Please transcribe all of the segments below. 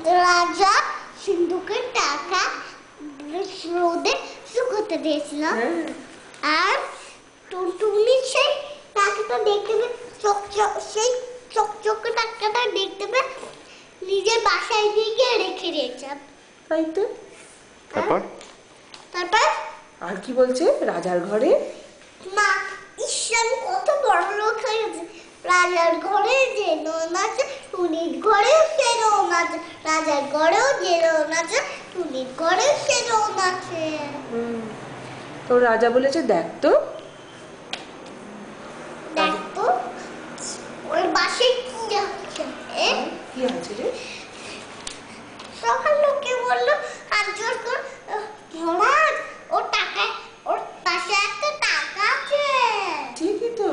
রাজা সিন্ধুকের টাকা রোদে শুকোতে দিয়েছিল আর টুনটুনি সেই টাকাটা দেখতে পেয়ে সেই চকচকে টাকাটা দেখতে পেয়ে নিজের বাসায় নিয়ে রেখে দিয়েছে। তাই তো। তারপর আর কি বলছে রাজার ঘরে? মা ঈশ্বর কত বড় লোক হয়ে গেছে। রাজার ঘরে যে লোন আছে টুনির ঘরেও সে লোন আছে, রাজার ঘরেও যে লোন আছে টুনির ঘরেও সে লোন আছে। তো রাজা বলেছে দেখ তো ওই বাসায় কি আছে। কি আছে রে? সকাল লোকে বললো আর জোর কর মহারাজ ওর টাকা ওর পাশে একটা টাকা আছে। ঠিকই তো।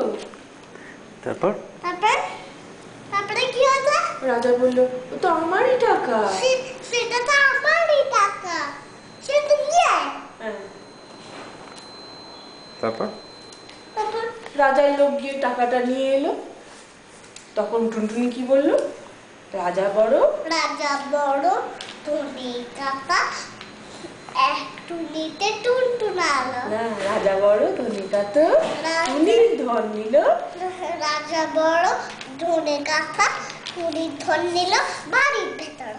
তারপরে কি হলো? রাজা বলল ও তো আমারই টাকা। সেটা তো আমারই টাকা, সেটা নিয়ে তারপর রাজার লোক গিয়ে টাকাটা নিয়ে এলো। তখন টুনটুনি কি বলল? রাজা বড় ধনী কাকা এক টুনিতে টুনটুনালো। না, রাজা বড় ধনী কাকা টুনির ধন নিল। রাজা বড় ধনী কাকা টুনির ধন নিল বাড়ির ভেতর।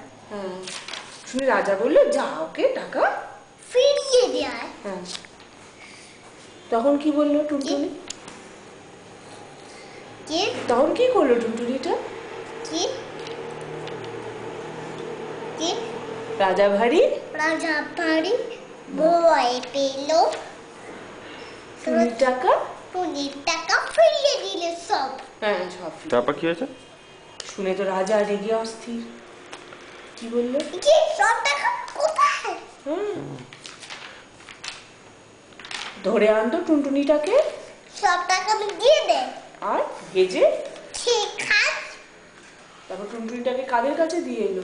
শুনে রাজা বলল যা ওকে টাকা ফিরিয়ে দেয়। তখন কি বললো টুনটুনি? তখন কি করলো টুনটুনিটা? রাজা ভারী ভয় পেল। টুনির টাকা ফিরিয়ে দিল সব। সব। তারপর কি হয়েছে? শুনে তো রাজা রেগে অস্থির। কি বললো? সব টাকা কোথায়? ধরে আনতো টুনটুনিটাকে, সব টাকা আমি দিয়ে দে আর ভেজে ঠিক খাস। তারপর টুনটুনিটাকে কাদের কাছে দিয়ে এলো?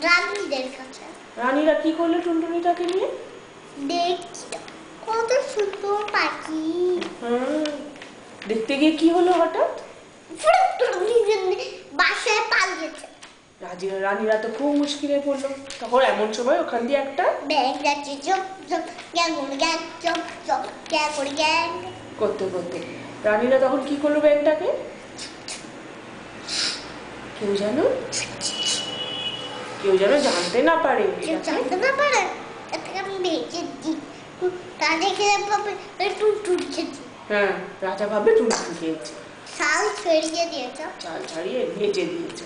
রানীদের কাছে। রানীরা কি করলো টুনটুনিটাকে নিয়ে? দেখি কত সুন্দর পাখি। দেখতে গিয়ে কি হলো হঠাৎ? বাসায় পালিয়েছে। রানীরা তো খুব মুশকিলে পড়লো। তখন এমন সময় ওখান দিয়ে একটা ব্যাং যাচ্ছে chop chop gang gang chop chop gang gang করতে করতে রানীরা তখন কি করলো? ব্যাংটাকে কেউ যেন জানতে না পারে। এটাকে আমি ভেজে দিই। তাদের খেয়ে পাবে টুনটুন খেয়েছি। রাজা ভাবে টুনটুন খেয়েছে। চাল ছড়িয়ে দিয়েছে। চাল ছাড়িয়ে ভেজে দিয়েছে।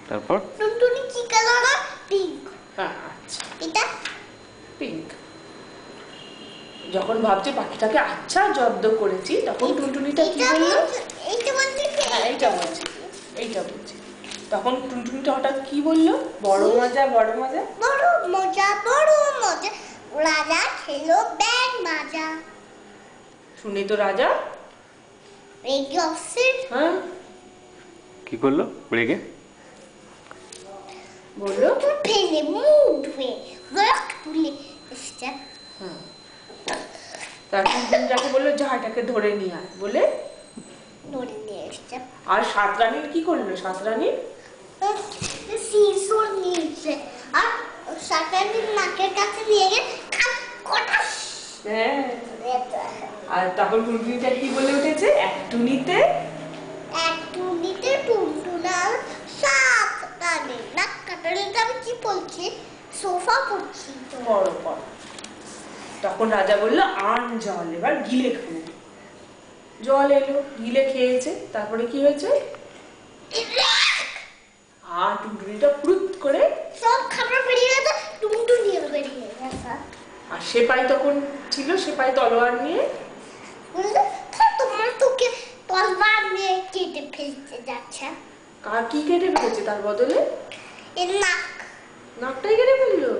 তারপর টুনটুনি কি কালার? পিঙ্ক। আচ্ছা, এটা পিঙ্ক। যখন ভাবছে পাখিটাকে আচ্ছা জব্দ করেছি, তখন টুনটুনিটা কি বললো? এইটা বলছি। তখন টুনটুনিটা হঠাৎ কি বললো? বড় মজা। রাজা খেলো ব্যাং মাজা। শুনে তো রাজা রেগে অস্থির। কি করলো? রেগে বললো ফেলে মুখ ধুয়ে রক তুলে এসছে। তার টুনটুনিটাকে বললো যা এটাকে ধরে নিয়ে আয় বলে ধরে নিয়ে এসছে। আর সাত রানীর কি করলো? সাত রানীর শিশুর নিচে আর সাতানির নাকের কাছে নিয়ে গিয়ে আর তখন টুনটুনিটা কি বলে উঠেছে? এক টুনিতে টুনটুনাল সাত রানী। নাক কাটারিটা আমি কি বলছি? সোফা পড়ছি বড়। তখন রাজা বললো আন জল, এবার গিলে খাবো। জল এলো, গিলে খেয়েছে। তারপরে কি হয়েছে? আর টুনটুনিটা ফুরুত করে সব খাবার বেরিয়ে গেছে, টুনটুনিও বেরিয়ে গেছে। আর সেপাই তখন ছিল, সেপাই তলোয়ার নিয়ে তোমার তোকে তলোয়ার নিয়ে কেটে ফেলতে যাচ্ছে। কার কি কেটে ফেলেছে? তার বদলে এর নাকটাই কেটে ফেললো।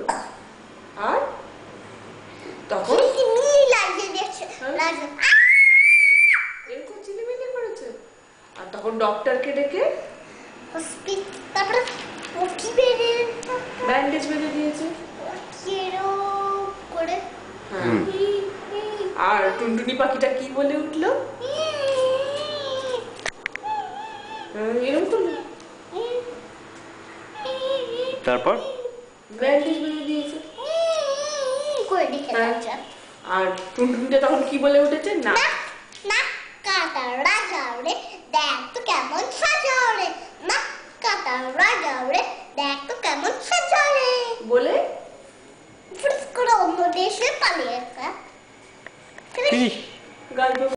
আর তখন লাগিয়ে দিয়েছে। এরকম চিলিমিলি করেছে। আর তখন ডক্টরকে ডেকে তারপরে ব্যান্ডেজ বেঁধে দিয়েছে করে। আর টুনটুনি পাখিটা কি বলে উঠলো? এরকম করলো, তারপর ব্যান্ডেজ বেঁধে দিয়েছে। করে দেখে হ্যাঁ। রাজা আর টুনটুনিটা তখন কি বলে উঠেছে, না না না কাটা রাজা রে দেখ তো কেমন সাজাও রে না কাটা রাজা রে দেখ তো কেমন সাজাও রে বলে ফুস করে অন্য দেশে পালিয়ে গেল। তিরিশ গল্প